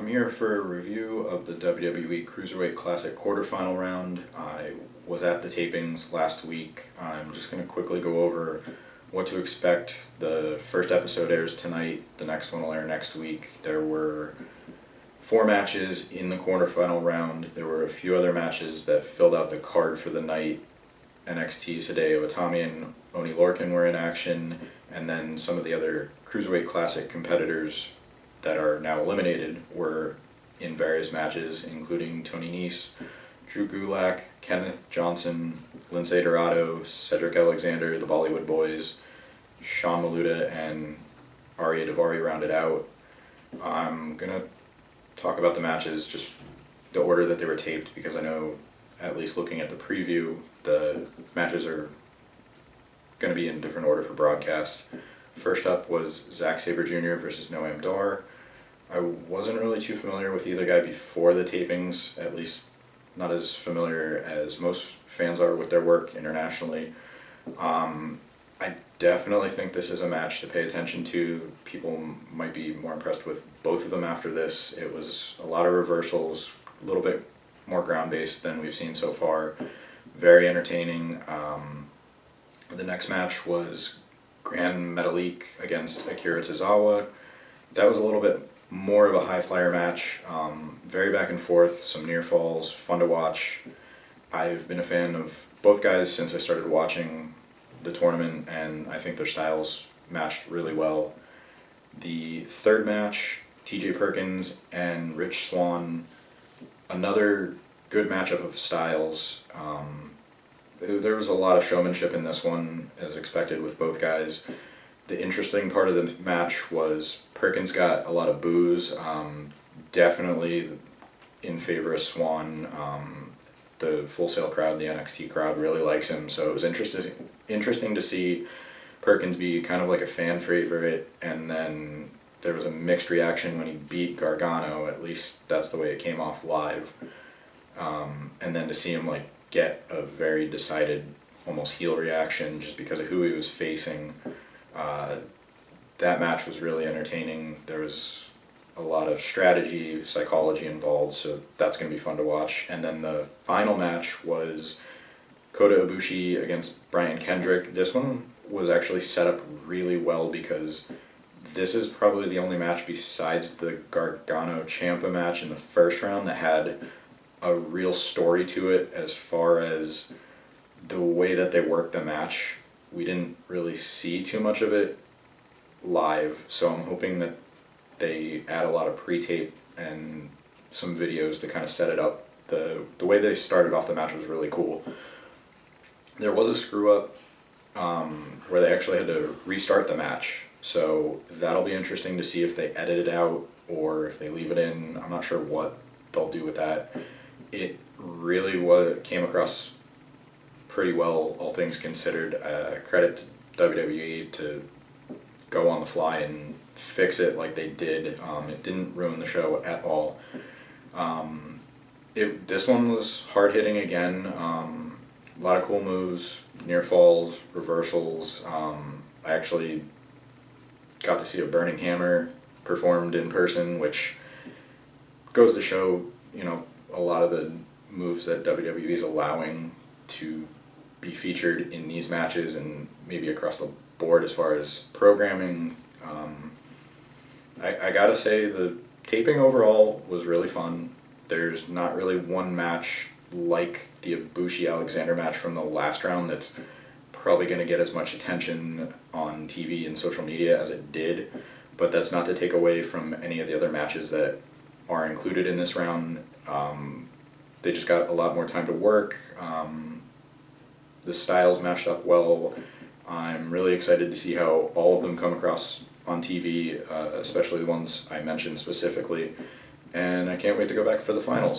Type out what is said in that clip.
I'm here for a review of the WWE Cruiserweight Classic quarterfinal round. I was at the tapings last week. I'm just going to quickly go over what to expect. The first episode airs tonight, the next one will air next week. There were 4 matches in the quarterfinal round. There were a few other matches that filled out the card for the night. NXT's Hideo Itami and Oni Lorcan were in action, and then some of the other Cruiserweight Classic competitors that are now eliminated were in various matches, including Tony Nese, Drew Gulak, Kenneth Johnson, Lince Dorado, Cedric Alexander, the Bollywood Boys, Sean Maluda, and Arya Daivari rounded out. I'm going to talk about the matches, just the order that they were taped, because I know, at least looking at the preview, the matches are going to be in different order for broadcast. First up was Zack Sabre Jr. versus Noam Dar. I wasn't really too familiar with either guy before the tapings, at least not as familiar as most fans are with their work internationally. I definitely think this is a match to pay attention to. People might be more impressed with both of them after this. It was a lot of reversals, a little bit more ground-based than we've seen so far. Very entertaining. The next match was Gran Metalik against Akira Tozawa. That was a little bit more of a high-flyer match. Very back and forth, some near falls, fun to watch. I've been a fan of both guys since I started watching the tournament, and I think their styles matched really well. The third match, TJ Perkins and Rich Swann, another good matchup of styles. There was a lot of showmanship in this one, as expected with both guys. The interesting part of the match was Perkins got a lot of boos, definitely in favor of Swann. The Full Sail crowd, the NXT crowd, really likes him, so it was interesting to see Perkins be kind of like a fan favorite, and then there was a mixed reaction when he beat Gargano. At least that's the way it came off live. And then to see him get a very decided, almost heel reaction just because of who he was facing. That match was really entertaining. There was a lot of strategy, psychology involved, so that's going to be fun to watch. And then the final match was Kota Ibushi against Brian Kendrick. This one was actually set up really well because this is probably the only match besides the Gargano Ciampa match in the first round that had a real story to it as far as the way that they worked the match. We didn't really see too much of it live, so I'm hoping that they add a lot of pre-tape and some videos to kind of set it up. The way they started off the match was really cool. There was a screw-up where they actually had to restart the match, so that'll be interesting to see if they edit it out or if they leave it in. I'm not sure what they'll do with that. It really came across pretty well, all things considered. Credit to WWE to go on the fly and fix it like they did. It didn't ruin the show at all. This one was hard-hitting again. A lot of cool moves, near falls, reversals. I actually got to see a Burning Hammer performed in person, which goes to show, a lot of the moves that WWE is allowing to be featured in these matches and maybe across the board as far as programming. I gotta say the taping overall was really fun. There's not really one match like the Ibushi-Alexander match from the last round that's probably going to get as much attention on TV and social media as it did, but that's not to take away from any of the other matches that are included in this round. They just got a lot more time to work. The styles matched up well. I'm really excited to see how all of them come across on TV, especially the ones I mentioned specifically, and I can't wait to go back for the finals.